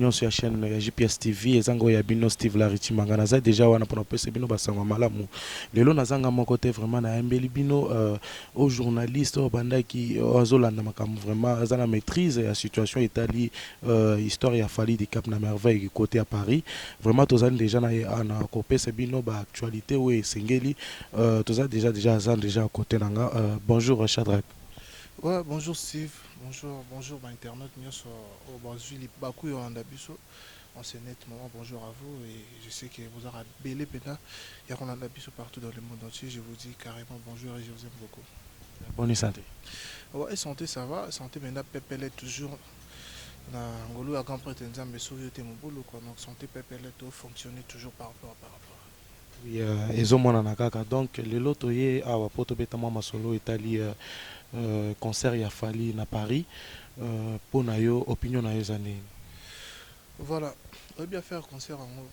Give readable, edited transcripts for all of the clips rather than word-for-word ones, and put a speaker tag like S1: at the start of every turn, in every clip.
S1: nyonso ya chaîne ya GPS TV ezango ya bino Steve Lariti Mangana za déjà wana pona pese bino basango malamu lelo nazanga moko te vraiment na embeli bino au journaliste au bandaki azolanda makambo vraiment azana maîtrise ya situation etali histoire ya Fally de Cap na merveille côté à Paris vraiment tozali déjà na kopesa bino ba actualité ou esengeli tozali déjà azan déjà à côté nanga bonjour Shadrack.
S2: Ouais, bonjour Steve, bonjour ma internaute, bonjour Bakou et Biso. On s'est nettement, bonjour à vous et je sais que vous aurez belé pena. Il y a Rolanda Biso partout dans le monde entier. Je vous dis carrément bonjour et je vous aime beaucoup.
S1: Bonne santé.
S2: Ouais, santé ça va, santé maintenant Pépé est toujours dans Ngolo à grand prétendant mais sur mon boulot quoi. Donc santé Pépé est tout fonctionner toujours par rapport.
S1: Oui, ezomona na kaka donc lelo toye awa poto betama masolo etali concert ya Fally na Paris pour na yo opinion na yo zane.
S2: Voilà, on va bien faire concert en haut.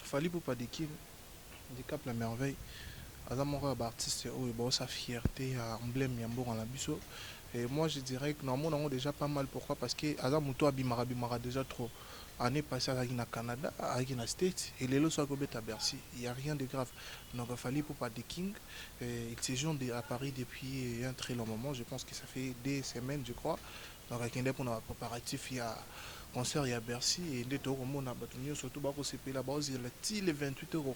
S2: Fally pour pas de King, de Cap la merveille. Azamora artiste ou sa fierté emblème yambo en la biso. Et moi je dirais que normalement on a déjà pas mal. Pourquoi? Parce que Azamuto abimara déjà trop. Année passée à la Canada, à la States, et les lots sont à Bercy. Il n'y a rien de grave. Donc il fallait pour pas de King. Il séjourne à Paris depuis un très long moment. Je pense que ça fait des semaines, je crois. Donc avec un pour nos préparatifs, il y a concert il y a Bercy et des tours au monde à Batonio, surtout Bako CP là-bas, il y a les 28 euros.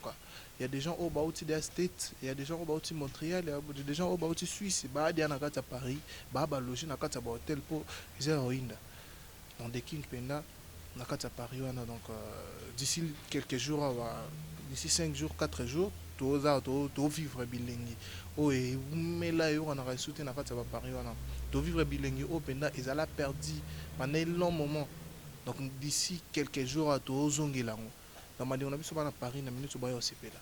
S2: Il y a des gens au Baouti des States, il y a des gens au Baouti Montréal, il y a des gens au Baouti Suisse, il y a des gens à Paris, il y a des gens à hôtel pour les héroïnes. Donc des King Penda, à Paris, donc d'ici quelques jours, d'ici 5 jours, 4 jours, tout vivre bilingue. Oh et mais là on a soutenu à Paris, tout vivre bilingue. Oh Penda, ils allaient perdre pendant un long moment. Donc d'ici quelques jours à tout zongelango. Dans ma on a vu ça à Paris, na minute au CP là.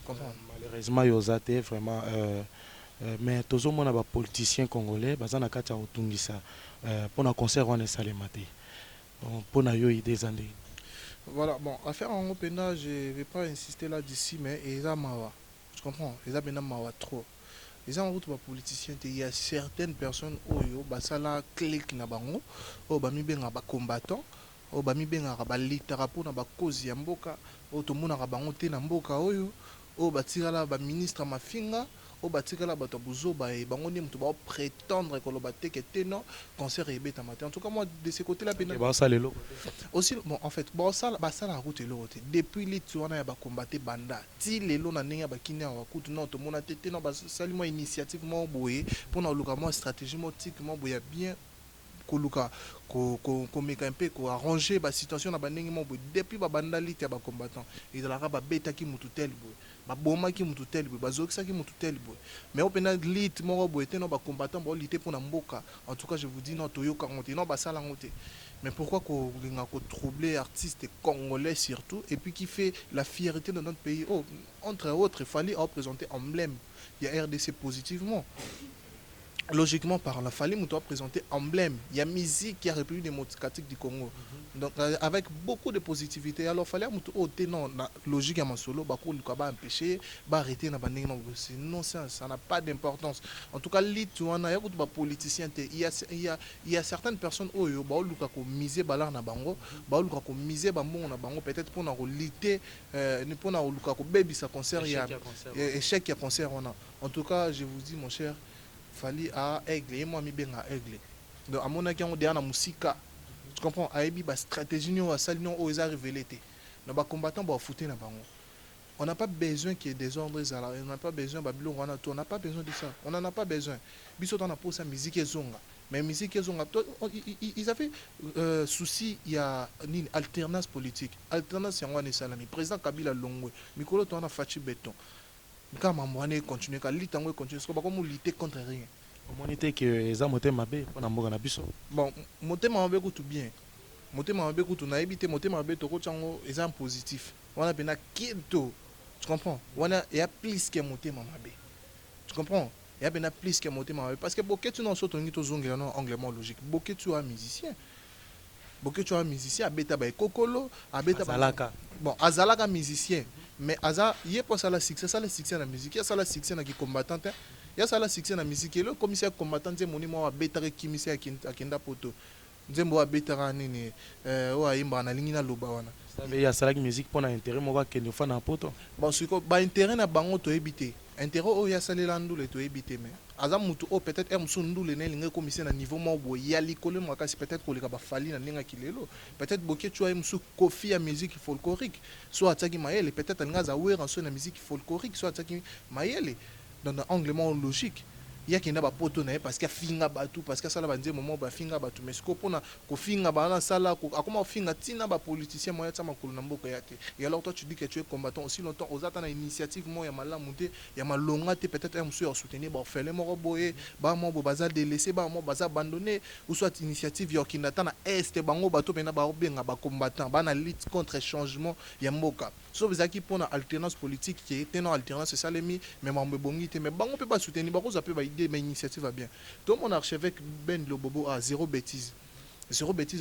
S2: Comprends?
S1: Malheureusement yozate vraiment mais toujours mon aba politicien congolais bazana kati ya otungisa pour un concert on est salé maté. Pour na yo idée zande.
S2: Voilà, bon, affaire en Opena, je ne vais pas insister là d'ici mais ils ont mawa. Tu comprends? Ils ont bien mawa trop. Les en route pour politiciens, il y a certaines personnes oyo basala clique na bango, o bami benga ba combattant, o bami benga ba littérapo na ba cause ya mboka, o to mona bango te na mboka oyo, o batikala ba ministre mafinga, o batikala bato buzo ba e bango ni mutu ba prétendre que lo bateke te non concert et beta matin. En tout cas moi de ce côté là aussi bon en fait bon ça la route est l'autre depuis les tournées ba combattre banda ti les lo na ninga ba kinya wa kutu non to mona tete non ba sali moi initiative moi boye pour na luka moi stratégie moi tique moi boya bien koluka ko meka un peu ko arranger ba situation na bandenge mo boye depuis ba banda lit ya ba combattant et de la ba beta ki mutu tel boye ba boma ki mutu tel boye ba zokisa ki mutu tel boye mais au pena lit mo boye te non ba combattant ba lutter pour na mboka en tout cas je vous dis non toyo ka monter non ba sala ngote. Mais pourquoi qu'on troubler artistes congolais surtout et puis qui fait la fierté de notre pays? Oh, entre autres, il fallait représenter emblème. Il y a RDC positivement. Logiquement parlant, il fallait présenter emblème. Il y a musique qui a République démocratique du Congo. Donc avec beaucoup de positivité. Alors il fallait non logique à mon solo, beaucoup de quoi empêcher, arrêter na banding non ça n'a pas d'importance. En tout cas, il y a des politiciens, il y a certaines personnes où ils ont misé balar na bango, ils ont misé bambon na bango peut-être pour lutter pour na baby ça concert il y a échec il y a concert on a. En tout cas, je vous dis mon cher Fally à aigle et moi mi bien à aigle donc à mon avis on est en musica tu comprends aibi ba stratégie nous à sali nous aux a révélé nos ba combattants ba fouter na bango on n'a pas besoin qu'il y ait des ordres on n'a pas besoin babylon on n'a pas besoin de ça on n'en a pas besoin biso on a pour sa musique et zonga mais musique et zonga ils avaient souci il y a une alternance politique alternance en wane salami président Kabila Longwe mikolo to na fachi béton quand maman continue quand litango continue parce que comme lutter contre rien
S1: monité que les amotés mabe pour na mboka na biso
S2: bon motema mabe ko tout bien motema mabe ko tout na ebité motema mabe to ko chango exemple positif on a bena kinto tu comprends on a il y a plus que motema mabe tu comprends il y a bena plus que motema mabe parce que boké tu non soto ngi to zongela non anglais logique boké tu as musicien boké tu as musicien abeta ba kokolo abeta
S1: azalaka
S2: bon azalaka musicien mais aza yé pas ça la succès na musique ya ça la succès na ki combattant ya ça la succès na musique le commissaire combattant c'est moni moi abeta ki kimisi akenda poto nzembo abetaka nini oyo ayembaka na lingi naloba wana
S1: il y a ça la musique pour intérêt moi que nous faisons poto
S2: bon siko ba intérêt na bango toyebi te intérêt oyo asalela ndule toyebi te mais aza mutu oyo peut-être mosusu ndule na elingi ekomisa na niveau moko boye ya likolo makasi peut-être koleka bafali na ndenge kilelo peut-être boketu aye mosusu kofi ya musique folklorique so atiaki mayele peut-être alingi aza wera so na musique folklorique so atiaki mayele dans un angle logique yakenda bapoto na ye parce que afinga bato parce que asala banzembo moko bafinga bato mais siko mpona kofinga bana asala akoma kofinga ntina bapoliticien moya tia makolo na mboka ya te et alors toi tu dis que tu es combattant aussi longtemps oza ta na initiative moko ya malamu te ya malonga te peut-être mosusu ya soutenir baorphelin moko boye bamoko boye baza délaissé bamoko baza abandonné ou soit initiative ya okenda ta na este bango bato mpena baobenga bacombattant bana lutte contre changement ya mboka so bezalaki mpona alternance politique qui était non alternance esalemi mais mambo ebongi te mais bango mpe basoutenir bakozwa mpe baidée mais initiative va bien tout mon archevêque Ben Lobobo a zéro bêtise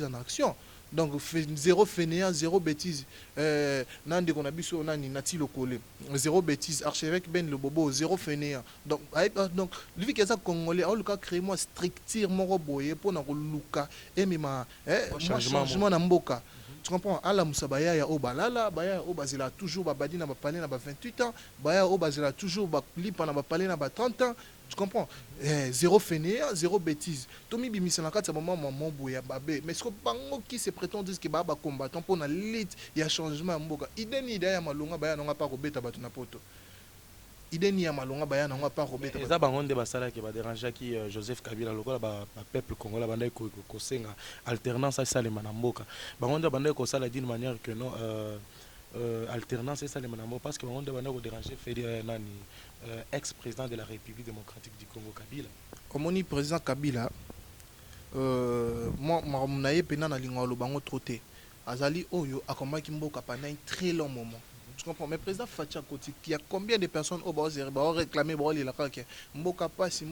S2: en action donc zéro fainéant zéro bêtise nande qu'on a biso nani nati lokole zéro bêtise archevêque Ben Lobobo zéro fainéant donc lui qui est ça congolais on le cas créer moi structure moko boye pour na luka et mema changement na mboka. Tu comprends? À la Moussabaya, il y a Obalala, Baya Obazila toujours Babadi n'a pas parlé n'a pas 28 ans, Baya Obazila toujours Lipa n'a pas parlé n'a pas 30 ans. Tu comprends? Zéro fainéant, zéro bêtise. Tomi Bimisi na kati moment maman boya babé. Mais ce que bango qui se prétend dire que baba combattant pour na lutte, il y a changement mboka. Ideni ida ya malonga baya n'onga pas robeta batu na poto. Ideni ya malonga baya n'onga pas robeta.
S1: Eza bangonde basala qui va déranger qui Joseph Kabila lokola ba peuple congolais banda ko senga alternance ça les manamboka. Bangonde banda ko sala d'une manière que non alternance ça les manamboka parce que bangonde banda ko déranger fait nani ex-président de la République démocratique du Congo Kabila.
S2: Comme on dit président Kabila moi naye pena na lingolo bango troté. Azali oyo akomaki mboka pendant un très long moment. Tu comprends? Mais président Fatia Koti, il y a combien de personnes au bas réclamer mboka passe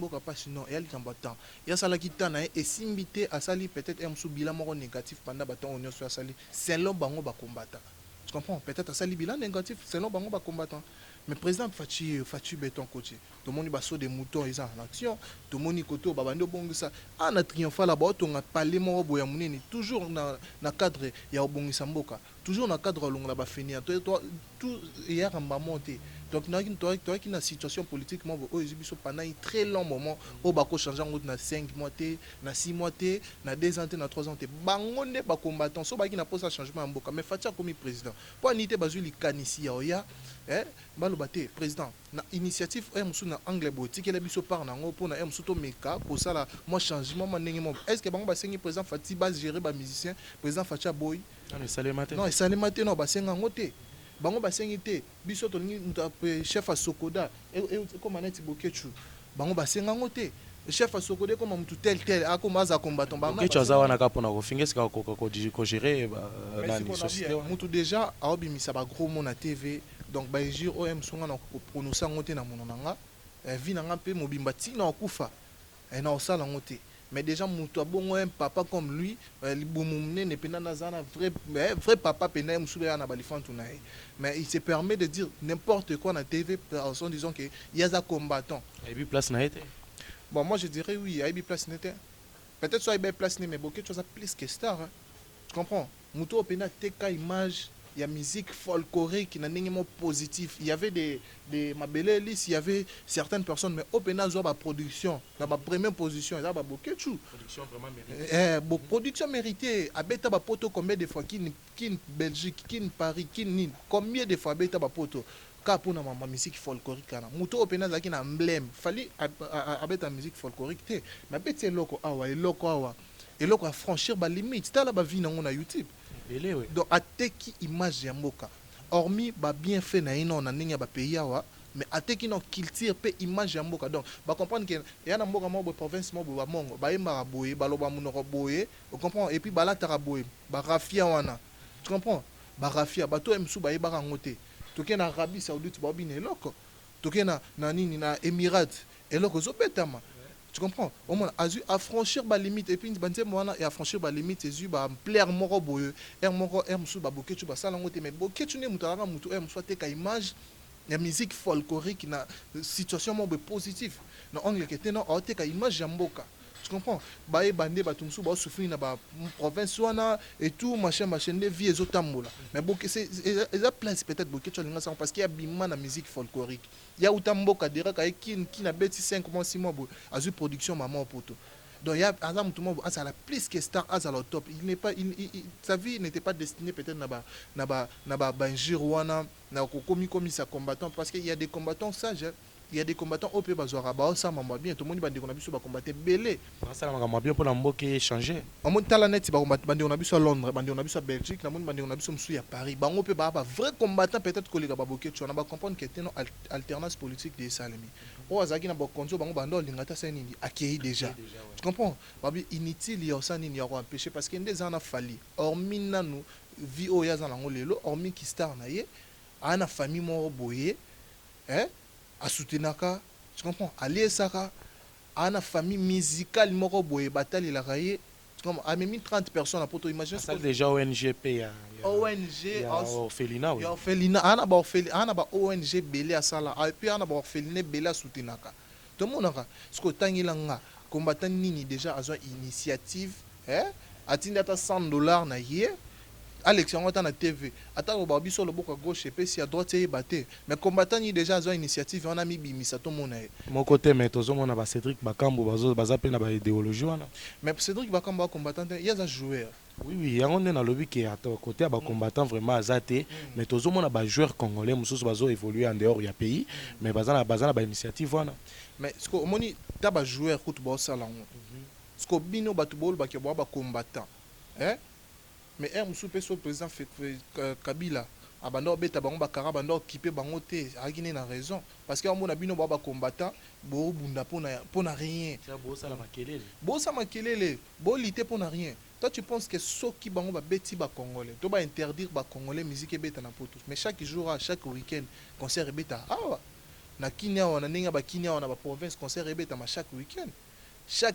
S2: non et elle est en battant. Il y a ça là qui tana et simbité à sali peut-être un sous bilan moro négatif pendant bâton on soit sali. C'est long bango ba combattant. Tu comprends? Peut-être à sali bilan négatif, c'est long bango ba combattant. Mais président Fachi béton côté. Tout le monde va sauter des moutons ils en action. Tout le monde côté babando bongisa. Ah na triomphal là-bas on a parlé moro boya munene toujours na cadre ya obongisa mboka. Toujours dans le cadre long là-bas finir. Tout hier en bas monté. Donc toi qui na situation politique moi au exhibition pendant un très long moment au bako changer en na 5 mois té, na 6 mois té, na 2 ans té, na 3 ans té. Bangonde ba combattant so ba qui na pose changement en mboka. Mais Fatia comme président. Pour nité bazuli kanisi ya oya balobate président na initiative musu na anglais boutique la biso par nango pour na musu to meka pour ça là moi changement ndenge mo est-ce que bango basengi président Fati ba gérer ba musicien président Fatia boy
S1: non et salemate
S2: non basenga ngote bango basengi te biso to chef à Sokoda et comme aneti bokechu bango basenga ngote chef à Sokoda comme mutu tel akoma za combattant bango
S1: ke chazawa na kapona ko finga ska ko gérer nani société
S2: mutu déjà aobimisa ba gros mot na TV donc ba jure OM songa na prononcer ngote na mononanga vi na nga pe mobimba tina okufa na osala ngote mais déjà mutu abongo un papa comme lui libumumne ne pena na zana vrai papa pena musube na balifantu na mais il se permet de dire n'importe quoi na TV en disant que il y a des combattants
S1: et puis place na été
S2: bon moi je dirais oui il y a place n'était peut-être soit il y a place mais beaucoup de choses plus que star hein. Tu comprends mutu pena teka image. Il y a musique folklorique qui n'a pas positif. Il y avait des Mabelelis, il y avait certaines personnes, mais Opena Zoba production, dans ma première position, il y a beaucoup de choses.
S1: Production vraiment méritée.
S2: Production méritée. Abeta ba poto combien de fois qui Belgique, qui Paris, qui Nîmes, combien de fois abeta ba poto. Car pour ma musique folklorique kana. Muto Opena zaki na emblème. Fallait abeta musique folklorique te. Mais abeta loko awa, et loko a franchir ba limite. C'est là ba vie na YouTube. Donc ateki image ya mboka hormis ba bien fait na ino na ndenge ba pays awa mais ateki no culture pe image ya mboka donc ba comprendre que ya na mboka mo province mo ba mongo ba yemba boye ba loba munoko boye on comprend et puis ba la taraboye ba rafia wana tu comprends ba rafia ba to emsu ba yeba ngote to ke na Arabie Saoudite ba bine loko to ke na nini na Emirates eloko zo betama. Tu comprends? Au moins, à franchir ma limite et puis et à franchir ma limite et à plaire moro boye moro sous ba boke tu ba sala ngote mais boke tu ne mutara mutu soit te image la musique folklorique na situation mo positive na angle que te na te ka image ya mboka. Tu comprends? Baye bandé batumsu ba souffrir na ba province wana et tout machin les vie ezotambola. Mais bon c'est eza place peut-être boké tu linga parce qu'il y a bima na musique folklorique. Il y a utamboka dira ka qui na beti 5 mois 6 mois azu production maman poto. Donc il y a Azam tout le monde à la plus que star à la top. Il n'est pas sa vie n'était pas destinée peut-être na ba banjir wana na komi sa combattant parce qu'il y a des combattants sages. Hein. Il y a des combattants au pays bazora ba ça maman bien tout le monde bandi qu'on a biso ba combattre belé
S1: ça la maman bien pour la mboke changer
S2: en monde tala net ba combattre bandi on a biso à Londres bandi on a biso à Belgique na monde bandi on a biso msu à Paris bango pe ba vrai combattant peut-être que les gars ba boké tu on a ba comprendre que une alternance politique des salami o azaki na ba konzo bango bando lingata ça nini accueilli déjà tu comprends babi inutile ya ça nini ya empêcher parce que des en a fallu hormis nanu vie o ya za nango lelo hormis qui star na ye ana famille mo boye hein à soutenaka tu comprends aller saka ana famille musicale moko boye batali la raye tu comprends a même 30 personnes à poto imagine
S1: ça déjà ONGP ya
S2: ONG
S1: orphelinat
S2: ya orphelinat ana ba ONG belé à sala et puis ana ba orphelinat belé à soutenaka tout le monde a ce que tangilanga combattant nini déjà a une initiative hein atinda ta $100 na ye Alex on na TV attends ba biso le boko à gauche et puis si à droite c'est batté mais combattant ni déjà une initiative on a mis bimisa tout mon
S1: mon côté mais tozo mona ba Cédric Bakambo baza pe na ba idéologie wana
S2: mais Cédric Bakambo combattant il y a un joueur
S1: oui yango na lobby qui à côté ba combattant vraiment azate mais tozo mona ba joueur congolais mususu bazo évoluer en dehors ya pays mais baza na ba initiative wana
S2: mais ce que moni ta ba joueur football sala ce que bino batubol ba ke ba combattant hein mais un soupe sur président Kabila abando beta bango bakara bando occupé bango té agine na raison parce que on a bino ba combattant bo bunda pona rien
S1: ça bo ça la makelele
S2: bo lité pona rien toi tu penses que soki bango ba beti ba congolais to ba interdire ba congolais musique e beta na poto mais chaque jour chaque week-end concert e beta na Kinya on a ninga ba Kinya on a ba province concert e beta ma chaque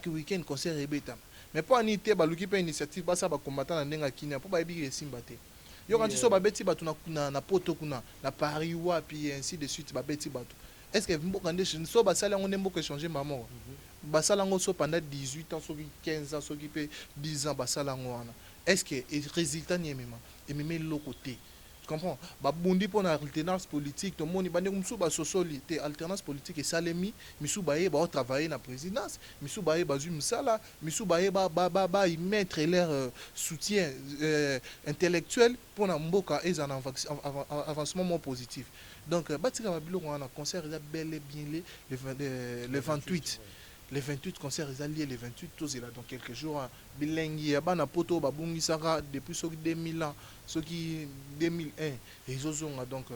S2: week-end concert e beta mais pas ni te baluki pe initiative basa ba combattant na ndenga Kinya pour ba ebi simba te yo quand so ba beti batu na poto kuna na Paris wa puis ainsi de suite ba beti batu est-ce que mboka ndé so ba sala ngone mboka changer maman ba sala ngo so pendant 18 ans so 15 ans so ki pe 10 ans ba sala ngo wana est-ce que résultat ni même loko te comprends ba bundi pour na alternance politique to moni bande kumsu ba socialité alternance politique et salemi misu baye ba travailler na présidence misu baye ba zu msala misu baye ba y mettre leur soutien intellectuel pour na mboka et en avancement positif donc batika ba biloko na concert est bel et bien le 28 les 28 concerts ils alliés les 28 tous là dans quelques jours bilingi bana poto babungi sara depuis ce 2000 ans ce qui 2001 ils ont donc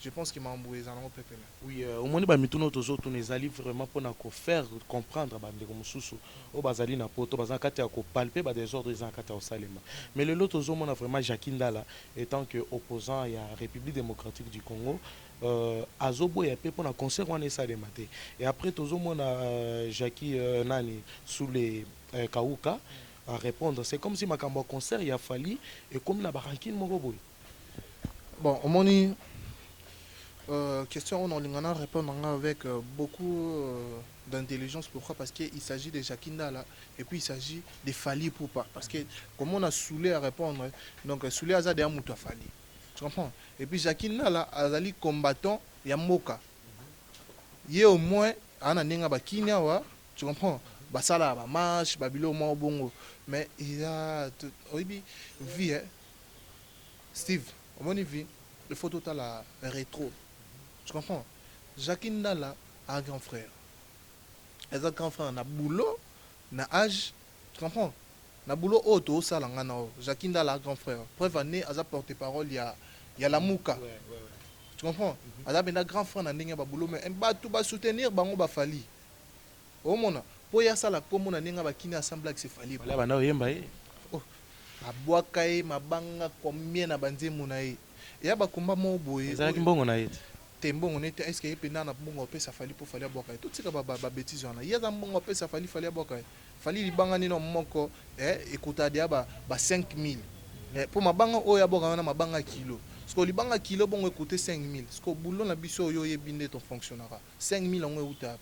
S2: je pense que mambo ezana au peuple
S1: oui au moins ba mituno tozo to nezali vraiment pour na ko faire comprendre ba ndeko mususu o bazali na poto bazana kati ya ko palper ba désordre ezana kati ya salema mais le lot tozo mona vraiment Jacques Ndala étant que opposant à la République démocratique du Congo azobo ya pe pour na concert wana salema te et après tozo mona Jackie nani sous les Kauka à répondre c'est comme si makambo concert il a fallu et comme la barankine moko boy
S2: bon au moni question on a répondre avec beaucoup d'intelligence. Pourquoi? Parce qu'il s'agit de Jacques Ndala et puis il s'agit de Fali Poupa. Parce que comme on a saoulé à répondre, donc saoulé à Zade Amoutou à Fali. Tu comprends? Et puis Jacques Ndala azali combattant Yamoka. Il y a au moins un an ba Kinyawa, tu comprends? Basala ba marche, babilo mo bongo. Mais il a oui vie Steve, au moins vie, le photo t'as la rétro. Tu comprends? Jacques Ndala a un grand frère. Et un grand frère, na boulot, na âge. Tu comprends? Na boulot auto, ça l'a ngana. Jacques Ndala a un grand frère. Preuve année, à porte-parole, il y a la Mouka. Tu comprends? À un grand frère, na n'enga boulot, mais un tout va soutenir, bango ba fali. Au mona, pour y a ça la comme on a n'enga ba kini assemblée que c'est fali.
S1: Là, bana oyemba e.
S2: Oh, aboakae mabanga combien na banze munae. Et ya ba komba mo boye.
S1: Ezalaki mbongo na ye.
S2: Mbongo nete est-ce que pena na mbongo pe ça fallait pour fallait boka tout tika ba bêtise wana ya za mbongo pe ça fallait boka fallait libanga nino moko écouta dia ba 5000 pour mabanga o ya boka wana mabanga kilo parce que libanga kilo bongo écouter 5000 parce que boulot na biso yo yebinde ton fonctionnera 5000 on euta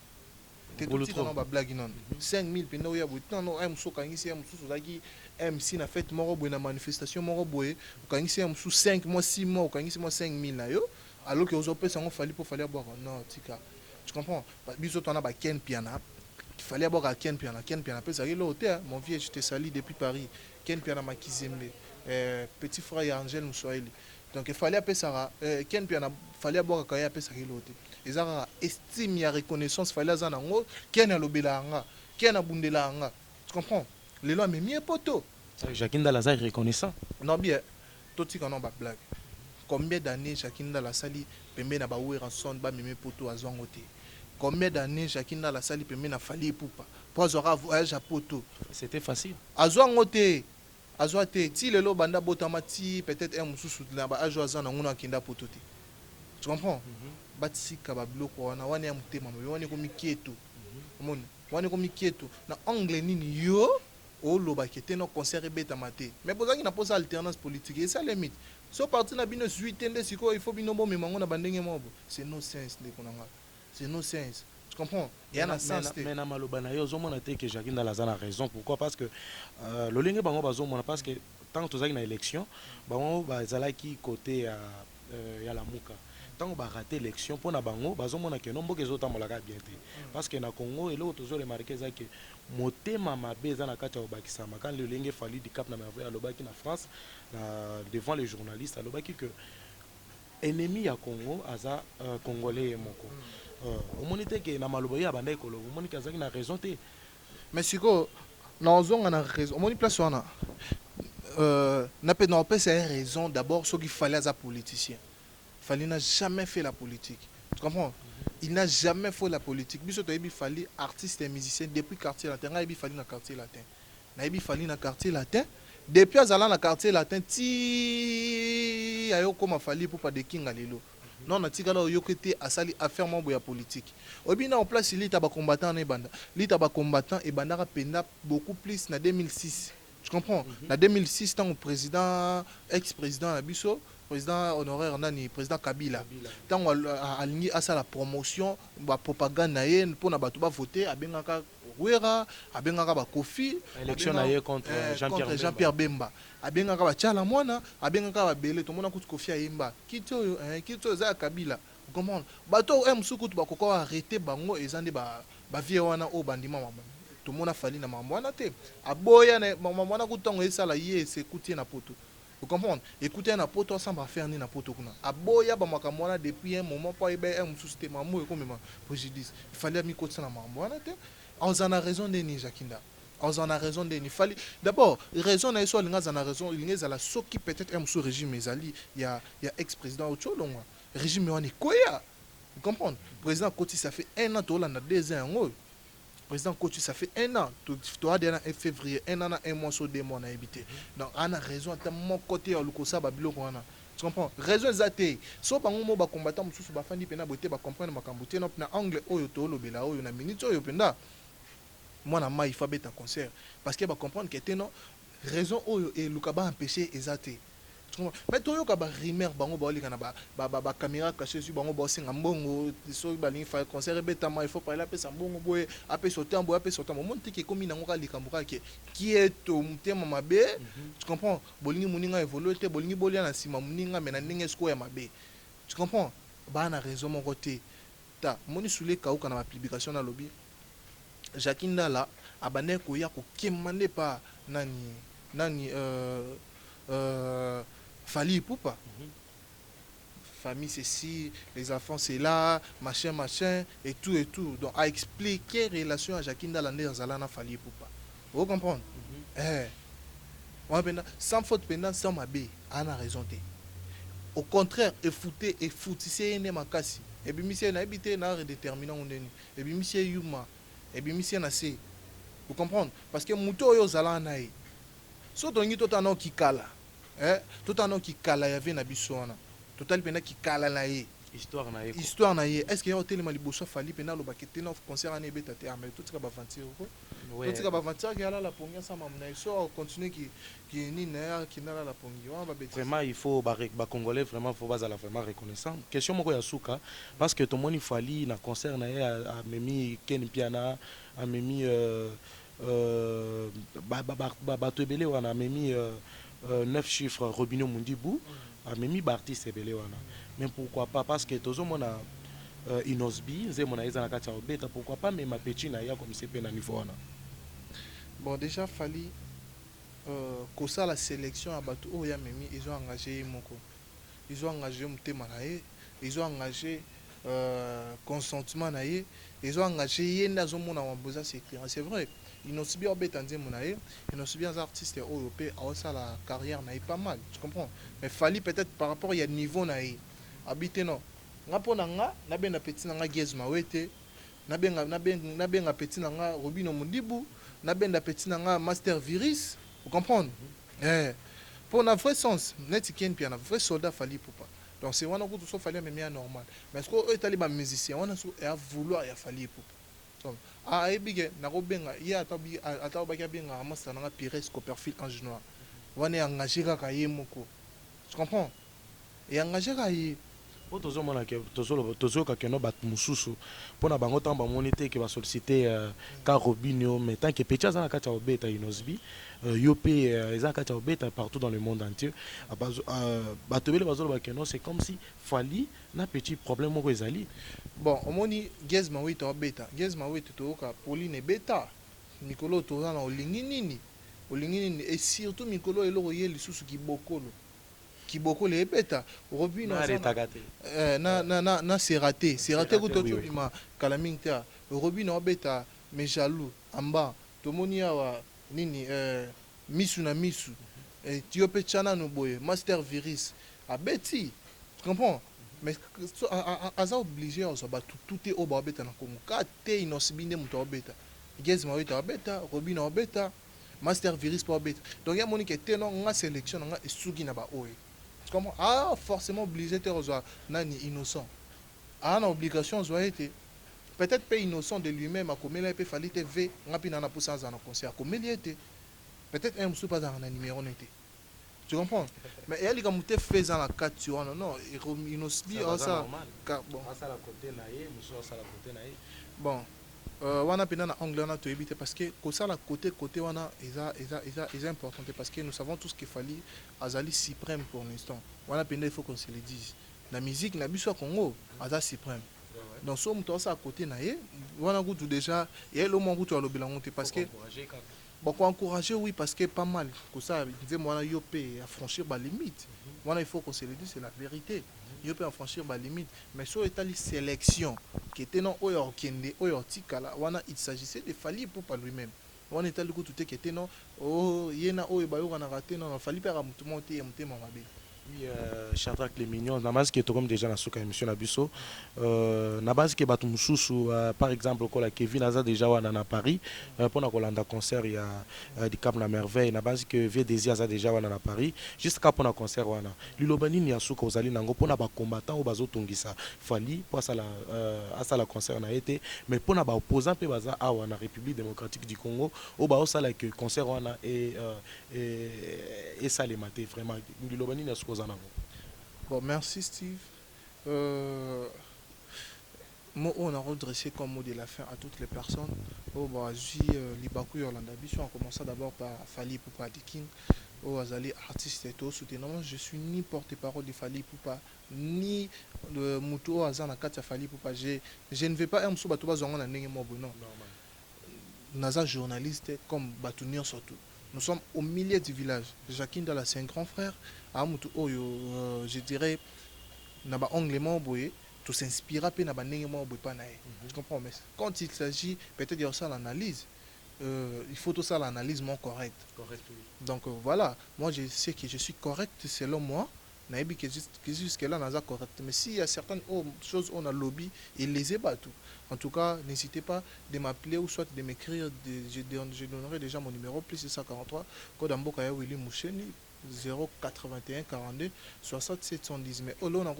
S2: te
S1: Ngolo
S2: totika
S1: trop.
S2: na bablagi non 5000 penda oya boye tano mosusu okangisi ya mosusu ozalaki mc na fete moko boye na manifestation moko boye okangisi ya mosusu 5 mois 6 mois okangisi mwa 5000 na yo alors que ozopesa yango fali mpo fali abwaka non tika tu comprends biso twana baken piana fali abwaka ken piana apesaki eloko te mon vieux je te sali depuis Paris ken piana makizembe petit frère ya Angel Mswahili donc fali apesaka ken piana fali abwakaka ye apesaki eloko te eza kaka estime ya reconnaissance fali aza nango ken alobela yanga ken abundela yanga tu comprends lelo amemi ye poto
S1: Jacques Ndala aza reconnaissant.
S2: non bien totika non bablague combien d'années Jacques Ndala asali pembe na bawera son bamemi poto azwango te combien d'années Jacques Ndala asali pembe na fali epupa po azwaka voyage ya poto
S1: C'était facile.
S2: azwango te azwa te ti lelo banda botama ti peut-être un mosusu na baage aza nango na akenda poto te tu comprends batika babiloko wana wana ya motema mabe wana ekomi kieto omoni wana ekomi kieto na angle nini yo olobaki te no concert ebetama te mais bozalaki na posa alternance politique esala mite so parti na bino zwi te nde sikoyo il faut bino bomema ngo na bandenge mobo c'est no sense ndeko na nga c'est no sense tu comprends et en sens te
S1: mais na maloba na yo ozomona te que Jacques Ndala aza na raison pourquoi parce que lolenge bango bazomona parce que tant tozalaki na élection bango bazalaki côté ya lamuka ntango barate élection mpo na bango bazomona ke no mboka ezotambolaka bien te parce que na Congo eloko tozoremarke eza ke motema mabe eza na kati ya obakisama quand lolenge fali du cap na merveille alobaki na France devant les journalistes alobaki que ennemi ya Congo aza congolais ye moko omoni te ke na maloba ye abanda ekolo omoni ke azalaki na raison te
S2: mais sikoyo naozonga na raison omoni place wana na mpe naopesa ye raison d'abord soki fali aza politicien Fali n'a jamais fait la politique. Tu comprends? Il n'a jamais fait la politique. Biso toyebi Fali artiste et musicien depuis quartier latin. Nayebi Fali na quartier latin. Nayebi Fali na quartier latin. Depuis azala na quartier latin ti ayo koma Fali pour pas de king alelo. Non na tika la yokete asali affaire mambo ya politique. Obi na en place il taba combattant na banda. Li taba combattant et banda penda beaucoup plus na 2006. Tu comprends? Na 2006 tant au président ex-président na biso président honoraire nani président Kabila tant alingi asa la promotion ba propagande na ye pour na bato ba voter abengaka Wera abengaka ba Kofi
S1: élection na ye contre
S2: Jean-Pierre Bemba abengaka ba Tchala mwana abengaka ba Bele to mona kuti Kofi ayemba kito za Kabila comprendre bato msuku to bakoko arrêter bango ezande ba vie wana o bandima mama to mona fali na mambo wana te aboya na mama mwana kutongo esala ye se kutie na poto. Vous comprenez? Écoutez, un apôtre sans faire ni n'importe quoi. Aboya ba makamona depuis un moment pas ebe un sous mamu et comme préjudice. Il fallait mi côté na mamona te. On en a raison de ni Jakinda. On en a raison de ni fallait. D'abord, raison na so linga en a raison, linga la so qui peut-être un sous régime ezali il y a ex-président Ocholo régime wani koya. Vous comprenez? Président Koti ça fait 1 an to là na 2 ans. Président Kotu, ça fait 1 an. Tu as déjà en février, 1 an, 1 mois sur 2 mois, on a habité. Donc, on a raison, à mon côté, on a babilo. Tu comprends? Raison exacte. So, par un mot, combattant, je suis fan de pena, beauté, comprendre ma cambouté, non, na angle, oyo, tolo, bela, oyo, na minute, oyo, penda. Moi, na ma, il faut bête un concert. Parce que, comprendre que, non, raison, oyo, et Lukaba empêché, exacte. Mais toyo ka ba rimer bango ba olika na ba caméra cachée sur bango ba singa mbongo so ba lingi fa concert betama il faut parler apé sambongo boye apé sotambo monte ke komi na ngoka likambuka ke qui est to mutema mabe tu comprends bolingi muninga évoluer te bolingi bolia na sima muninga mena ndenge sko ya mabe tu comprends ba na raison mon côté ta moni soule ka uka na ba publication na lobby Jacques Ndala abane ko ya ko kemande pa nani Fali Poupa. Famille ceci, les enfants c'est là, machin, et tout. Donc, à expliquer relation à Jacques Ndala Zalana Fali Poupa. Vous comprenez? Sans faute pendant, sans mabé, on a raison. Au contraire, foutissez une makasi. Et puis, monsieur n'a habité, n'a redéterminant. Et puis, monsieur Yuma. Et puis, monsieur n'a c'est. Vous comprenez? Parce que Mouto yo Zalana. So, donc, il y a un qui kala. Tout un nom qui kala y avait na bisona total pena qui kala na ye histoire na ye est-ce qu'il y a hôtel maliboso fali pena lo bakete na concert na ebeta te mais tout ça ba 20 €.
S1: Ouais.
S2: Totika ba matière qui ala la pongi ça mamna so continuer qui ni na qui na la pongi on va bêtiser.
S1: Vraiment, il faut ba Congolais vraiment faut bazala vraiment reconnaissant. Question moko ya suka parce que tout le monde il fallait na concert na ye a memi Ken Piana a memi bato ebele wana a memi 9 chiffres Robinho Mundibu a memi ba artiste ebele wana. Mais pourquoi pas parce que tozo mona Inosbi nze mona eza na kati ya obeta pourquoi pas mais ma petit na ya comme c'est pe na niveau wana.
S2: Bon déjà fallait que ça la sélection à bateau oh ya memi ils ont engagé moko. Ils ont engagé mutema na ye, ils ont engagé consentement na ye, ils ont engagé yenda zo mona maboza secret. C'est vrai. Ils n'ont subi obé tanzé monaye, ils n'ont subi un artiste européen à ça la carrière na pas mal, tu comprends? Mais fallait peut-être par rapport il y a niveau na ye. Habiter non. Nga pona nga na ben na petit na nga Gezma wete, na ben petit na nga Robino Mundibu, na ben na petit na nga Master Virus, vous comprenez? Pour un vrai sens, net qui est un vrai soldat fallait pour pas. Donc c'est vraiment tout ça fallait même normal. Mais est-ce que est allé ba musicien, on a vouloir ya fallait pour pas. Donc ah et big na robenga ya ata ba benga amasa na Pires Copperfield en genois. On est engagé ka yemoko. Tu comprends? Et engagé ka yi
S1: Po tozomona ke tozoyoka keno bato mosusu mpona bango ntango bamoni te ke basollicite ka Robinho mais tant que petit aza na kati ya obeta Inosbi yo mpe eza na kati ya obeta partout dans le monde entier bato ebele bazoloba keno c'est comme si fali na petit problème moko ezali.
S2: bon omoni Gezma wita obeta Gezma wita toyoka Pauline beta mikolo toza na olingi nini et surtout mikolo eloko ye lisusu kiboko le beta Robinho na c'est raté ko to bima kalamingta Robinho beta mais jaloux amba tomoni awa nini misu na misu Tiope chana no boye Master Virus abeti tu comprends mais aza obligé à ça tout est au beta na komo kate inosibinde muto beta Gezma wita beta Robinho beta Master Virus pour beta donc ya moni que teno nga sélection nga esugi na ba oye. Comment ah forcément obligé de rejoindre nani innocent ah na obligation zoa été peut-être pas innocent de lui-même à comme il a fallu te v ngapi na pour ça dans concert comme il était peut-être un monsieur pas dans un numéro n'était tu comprends mais il y a comme tu fais dans la 4 tu vois non innocent ça bon
S1: ça la côté naïe monsieur ça la côté naïe
S2: bon wana pena na anglais na to éviter parce que ça la côté wana est important parce que nous savons tout ce qu'il fallait azali suprême pour l'instant wana pena il faut qu'on se le dise la musique na biso Congo aza suprême donc so muto ça à côté na ye wana kutu déjà et le moment kutu alobela ngote parce que bon pour encourager oui parce que pas mal que ça disait moi yo pe à franchir ba limite wana il faut qu'on se le dise c'est la vérité il peut en franchir ma limite mais sur l'état de sélection qui était non oyo kende oyo tikala wana il s'agissait de Fally Ipupa lui-même on était le coup tout qui était non oh yena oyo bayo kana raté non Fally Ipupa mutu monter mutema mabe.
S1: Oui, Shadrack les mignons, na base qui est comme déjà dans ce émission na biso, na base qui batum sous par exemple quand la Kevin Aza déjà wana na Paris pour na kolanda concert il y a du Cap na merveille na base que Vieux Désir Aza déjà wana na Paris jusqu'à pour na concert wana lilobani ni asuka ozali nango pour na ba combattant ou bazotungisa Fally pour ça la concert na été mais pour na ba opposant pe baza awa na République démocratique du Congo au ba ça like concert wana et ça les maté vraiment lilobani ni asuka.
S2: Bon, merci Steve. Moi, on a redressé comme mot de la fin à toutes les personnes. Oh, bah, Libakou Yolanda Bicho, on commence d'abord par Fally Ipupa de King. Oh, Azali, artiste et tout, soutenant. Je suis ni porte-parole de Fally Ipupa, ni le Moutou Azana Katia Fally Ipupa. Je ne vais pas un sous-bateau, non. Naza journaliste comme Batounion surtout. Nous sommes au milieu du village. Jacqueline Dala, c'est un grand frère. Je dirais, naba onglement boye, tout s'inspira pe naba nengement boye pas nae. Tu comprends? Mais quand il s'agit peut-être de ça l'analyse, il faut tout ça l'analyse mon correct.
S1: Correct, oui.
S2: Donc voilà, moi je sais que je suis correct selon moi. Naïbi que jusque là naza correct. Mais s'il y a certaines choses on a lobby, il les ébat tout. En tout cas, n'hésitez pas de m'appeler ou soit de m'écrire. Je donnerai déjà mon numéro plus 643 code Mboka Willy Moucheni 081 42 67 110. Mais au long on a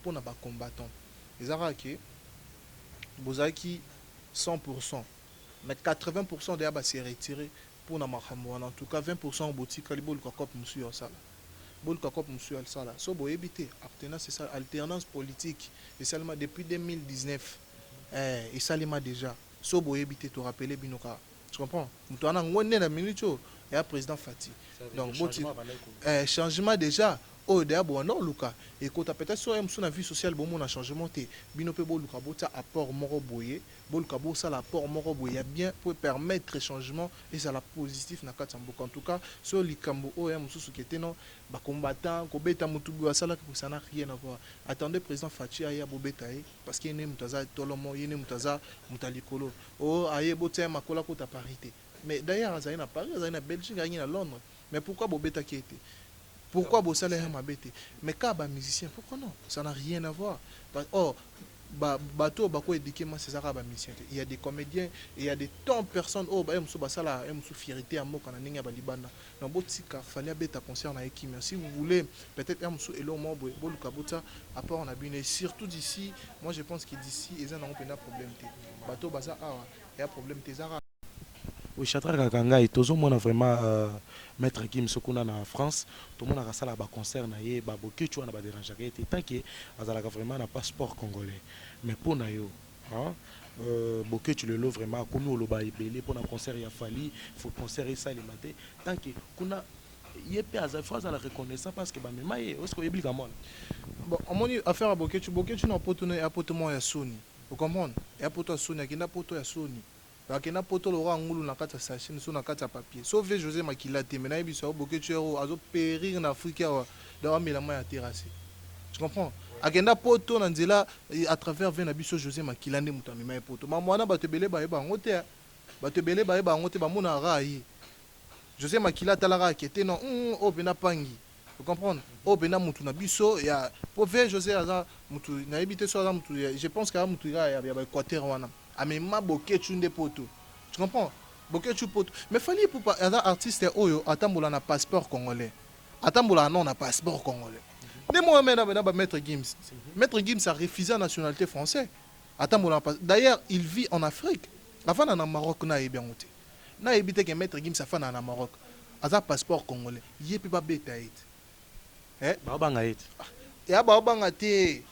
S2: pour na combattant. Les araki bozaki 100%. mais 80% de Yaba s'est retiré pour Namakamouana. En tout cas, 20% au boutique, Kalibol Kakop Monsieur Sala. Bol Kakop Monsieur Sala. So, bon, éviter. Alternance, c'est ça, alternance politique. Et seulement depuis 2019. Et Salima déjà. So, bon, éviter, te rappeler, Binoka. Tu comprends? Nous avons un minute, et un président Fatih. Donc, changement déjà. Oh, d'abord, non, Luka. Et quand peut-être sur la vie sociale, bon, on a changement. Binope, bon, Luka, bon, ça apport moro boye. Bon, Luka, bon, ça l'apport moro boye. Bien pour permettre changement et ça la positif na katamboka. En tout cas, sur les cambo, oh, moussou qui était non, bah, combattant, kobeta mutubu, ça là, ça n'a rien à voir. Attendez, président Fatih, aïe, bobetaï, parce qu'il y a une mutaza, tolomo, il y a une mutaza, mutalikolo. Oh, aïe, boté, makola, kota parité. Mais d'ailleurs, ça y est, à Paris, ça y est, à Belgique, ça y est, à Londres. Mais pourquoi bobeta qui était? Pourquoi bosser les mabete? Mais quand les musiciens, pourquoi non? Ça n'a rien à voir. Oh, bateau, bako éduqué, moi c'est ça les musiciens. Il y a des comédiens, il y a des tant de personnes. Oh, bah, ils basala, ils fierté à moi quand on a balibana. Donc, botika, fallait bêta concert na équipe. Si vous voulez, peut-être ils elo mo bo lukabota. Après on a bien. Surtout d'ici, moi je pense que d'ici ils ont un problème. Bateau basa ah, il y a un problème.
S1: Oui, Chatra Kakanga et Tozo, moi, vraiment maître Kim Sokuna en France, tout le monde a ça là, concert, naïe, baboké, tu vois, n'a pas dérangé, tant que Azalaka vraiment un passeport congolais. Mais pour Nayo, hein, Boké, tu le loues vraiment, comme nous, le baïbélé, pour un concert, il a fallu, il faut concert et ça, les matins, tant que, qu'on a, il y a pas à faire la reconnaissance parce que, bah, mais maïe, où est-ce qu'on est obligé à moi?
S2: Bon, on m'a dit affaire à Boké, tu n'as pas tourné à potement à Sony. Vous comprenez? Et à potement à Sony, il y a un potement à Sony. Akena poto lo ngulu na kata sachet so na kata papier sauf José Makila te mena biso boke tuero azo périr na Afrique dans milama ya terrasse. Tu comprends? Akena poto na nzela à travers vena biso José Makila ne mutami mai poto mamwana batebele ba eba ngote batebele ba eba ngote ba mona rai José Makila talara kete non o bena pangi. Vous comprenez? O bena mutu na biso ya pauvre José aza mutu na ebité so aza mutu je pense que mutu ya ba Équateur wana. Amema Bokechu nde poto. Tu comprends? Bokechu poto. Mais fallait pour un artiste oyo atambola na passeport congolais. Atambola non na passeport congolais. Des mois maintenant Maître Gims. Maître Gims a refusé la nationalité française. Atambola d'ailleurs, il vit en Afrique. Avant na Maroc na ebiongote. Na ebité que Maître Gims a na Maroc. Aza passeport congolais. Yepi ba beta it.
S1: Ba banga it.
S2: Ya ba banga te.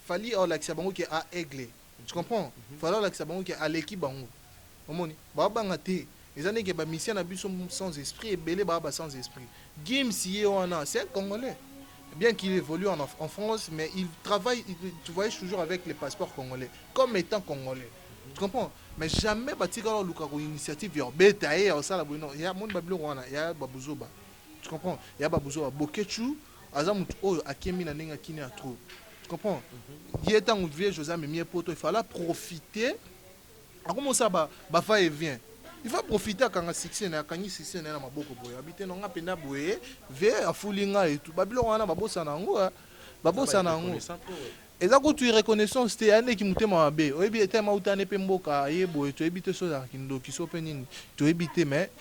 S2: Fallait on l'accès bango qui a aiglé. Tu comprends? Il faut que ça soit à l'équipe. Babanga te. Les années que mission a sans esprit et belé sans esprit. Gims c'est un Congolais. Bien qu'il évolue en France, mais il travaille, tu voyais toujours avec les passeports congolais, comme étant congolais. Tu comprends? Mais jamais Batika Lukaku initiative beta et ça la il y a mon Babylone, il y a Babouzoba. Tu comprends? Il y a Babouzoba. Bokechu, Azam oh Akemi na nenga kini a trop. Tu comprends? Il est en vieux José mais il fallait profiter. Comment ça va et vient? Il va profiter quand on succès na quand il succès na maboko boy. Habiter non ngapenda boy, ve afulinga et tout. Babylone wana babosa na ngo, babosa na ngo. Et là quand tu reconnaissance c'était année qui muté mabe. Oyebi était ma utane pe mboka yebo tu ebité so za kindo ki so penini. Tu ebité mais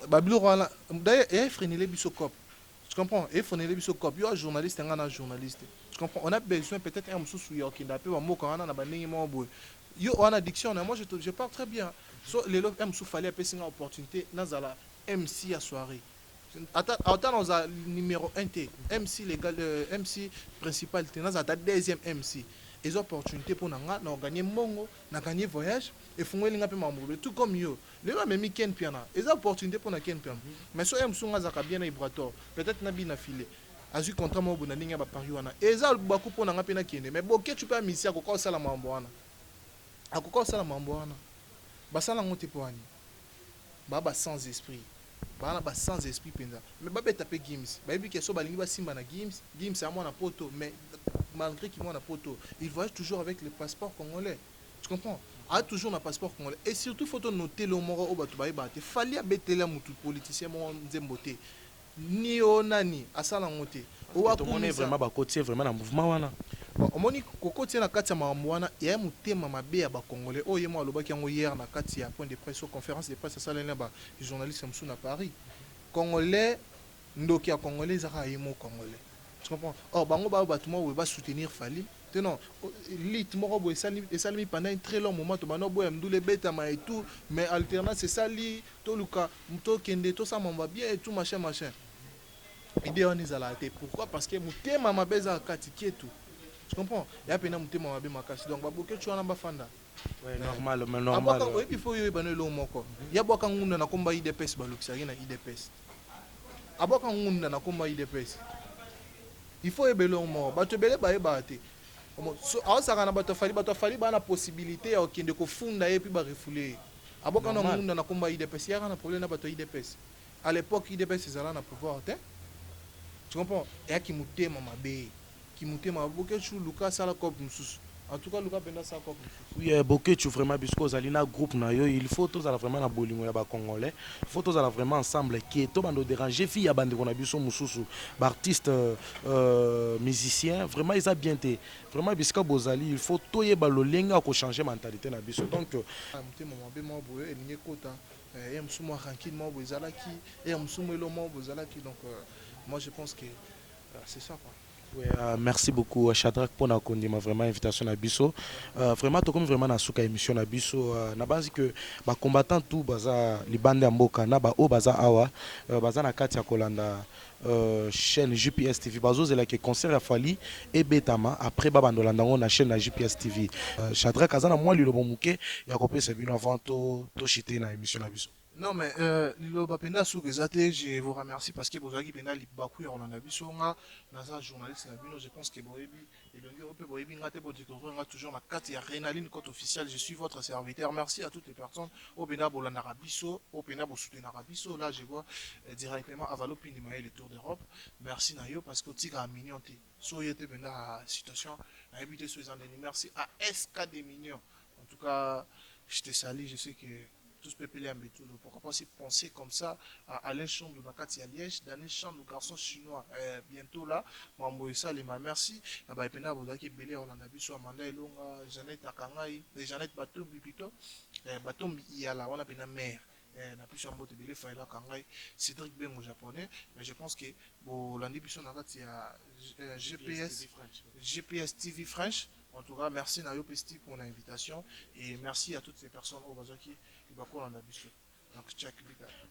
S2: Babylone wana d'ailleurs et freiner les bisocop. Tu comprends? Et freiner les bisocop. Yo journaliste ngana journaliste. Tu comprends? On a besoin peut-être un sous yo qui n'a pas un mot quand on a bandé mo boy. Yo en addiction moi je parle très bien. So les locs m sous fallait appeler une opportunité dans la MC à soirée. Attends dans le numéro 1 T MC légal MC principal dans la deuxième MC. Les opportunités pour nous gagner mongo, na gagner voyage et font linga pe mambo tout comme yo. Les gens même ken piana. Les opportunités pour na ken piana. Mais so MC ngazaka bien vibratoire. Peut-être na bien filé. Azu contrat mo bona ninga ba pari wana. Eza baku pour na pena kende. Mais boke tu peux misia ko sala mambo wana. Akoko sala mambo wana. Basala ngote poani. Baba sans esprit. Bana ba sans esprit penza. Mais baba taper Gims. Baby ke so balingi ba simba na Gims. Gims a moi na poto mais malgré qu'il moi na poto, il voyage toujours avec le passeport congolais. Tu comprends? A toujours un passeport congolais et surtout faut noter le moro o batu ba ibate. Fallait betela mutu politicien mo nzembote. Ni onani asala ngote.
S1: O akumone vraiment ba côté vraiment na mouvement wana.
S2: Omoni kokoti na kati ya mamwana ya mutema mabe ya ba congolais oyo mo alobaki yango hier na kati ya point de presse conférence de presse ça là ba journaliste msou na Paris congolais ndoki ya congolais zaka yemo congolais Tu comprends? Or, bango ba batuma va soutenir Fali. Non, lit moko et ça pendant un très long moment to bano boy mdule betama et tout, mais alternance c'est ça li to luka to kende to ça m'en va bien et tout machin machin. Idée on est à la tête. Pourquoi? Parce que mutema mabeza kati tout. Tu comprends? Il y a pena mutema mabe makasi donc baboke tu wana bafanda.
S1: Ouais, normal, mais normal.
S2: Abaka il faut yo bano lo moko. Ya boka ngunda na komba IDPS balukisa na IDPS. Abaka ngunda na komba IDPS. Il faut ebelo mo bato bele ba ebate. aosaka na bato afali bana possibilité ya okende kofunda ye puis barefoule aboka na munda na komba IDPS yaka na problème na bato IDPS à l'époque IDPS ezala na pouvoir te tu comprends eyaki motema mabe kimotema maboke chu luka sala cope mosusu en tout cas luka penda sala cope mosusu
S1: oui bokechu vraiment puisque ozali na groupe na yo il faut tozala vraiment na bolingo ya bacongolais il faut tozala vraiment ensemble ke tobanda odéranger fi ya bandeko na biso mosusu baartiste musicien vraiment eza bien te vraiment bisika bozali il faut toyeba lolenge ya kochanger mentalité na biso donc
S2: motema mabe mwa boye elingi ekota ya mosusu mwa rankine mwa boye ezalaki ya mosusu mwa elo mwa boye ezalaki donc moi je pense que c'est ça quoi.
S1: Ouais, merci beaucoup Shadrack pour na kondima vraiment invitation na biso vraiment to comme vraiment na suka émission na biso na base que ba combattant tout baza libande ya mboka na ba o baza awa baza na kati ya kolanda chaîne JPS TV bazozela ke concert ya Fali et Betama après ba bandolanda ngo na chaîne na JPS TV Shadrack azana moi lilobo muke ya kopesa bino avant to chiter na émission na biso.
S2: Non mais Lilo Bapenda Sougezate, je vous remercie parce que vous avez bien Libakou on en a vu sur nga naza journaliste na je pense que Boebi et le Europe Boebi ngate pour découvrir toujours la carte ya Rénaline code officielle, je suis votre serviteur. Merci à toutes les personnes au Bena Bolana Rabiso, au Bena Bosoutena Rabiso, là je vois directement Avalo Pinimae le Tour d'Europe. Merci Nayo parce que Tiga a mignon té. Soyete Bena situation na habité sur les années. Merci à SK des mignons. En tout cas, je te salue, je sais que tous peuplés en bétoul. Pourquoi pas si penser comme ça à Alain Champ de Bakati à Liège, Daniel Champ, le garçon chinois, bientôt là, Mambo Salima, merci. Là-bas, il y a des belé, on en a vu sur Amanda Elonga, Jeannette Akangai, Jeannette Batombi plutôt, Batombi Yala, on a bien la mère. Na plus chambo de belé, Faïla Kangai, Cédric Bengo japonais, mais je pense que bon, l'année plus on a GPS TV French. En tout cas, merci Nayo Pesti pour l'invitation et merci à toutes ces personnes au Bazaki.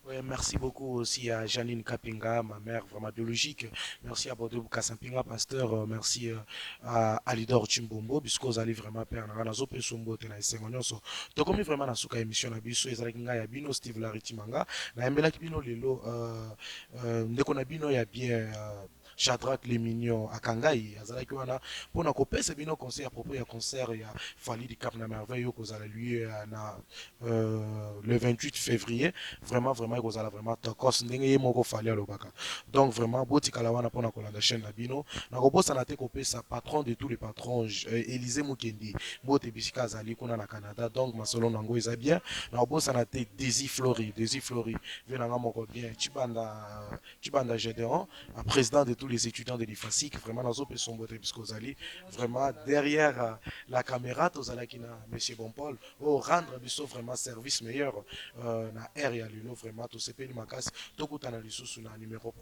S1: Ouais, merci beaucoup aussi à Janine Kapinga, ma mère vraiment biologique. Merci à Bordeaux Kasampinga, pasteur. Merci à Alidor Chimbombo, puisque vous allez vraiment perdre. Nazo Pesumbo, Tena Sengonyoso. Donc, comme vraiment, na suka émission na biso, ezalaki nga ya bino Steve Laritimanga. Na mbela kibino lelo, ndeko na bino ya bien. Shadrack les mignons à Kangai azalaki wana pona kopesa bino conseil à propos ya concert ya Fali du Cap na merveille kozala lui na le 28 février vraiment kozala vraiment tokos ndenge ye moko Fali alobaka donc vraiment botikala wana pona kolanda chaîne na bino na kobosa na te kopesa patron de tous les patrons Élisée Mukendi bote bisika azali kuna na Canada donc masolo nango eza bien na kobosa na te Desi Flori venanga moko bien Chibanda Gédéon président de tous les étudiants de l'IFASIC, vraiment dans un peu sombre puisque vous allez vraiment derrière la caméra, vous allez qui na Monsieur Bonpol, rendre vraiment service meilleur na air et à l'uno vraiment tout ce pays de ma casse, tout coûte analyse sur un numéro.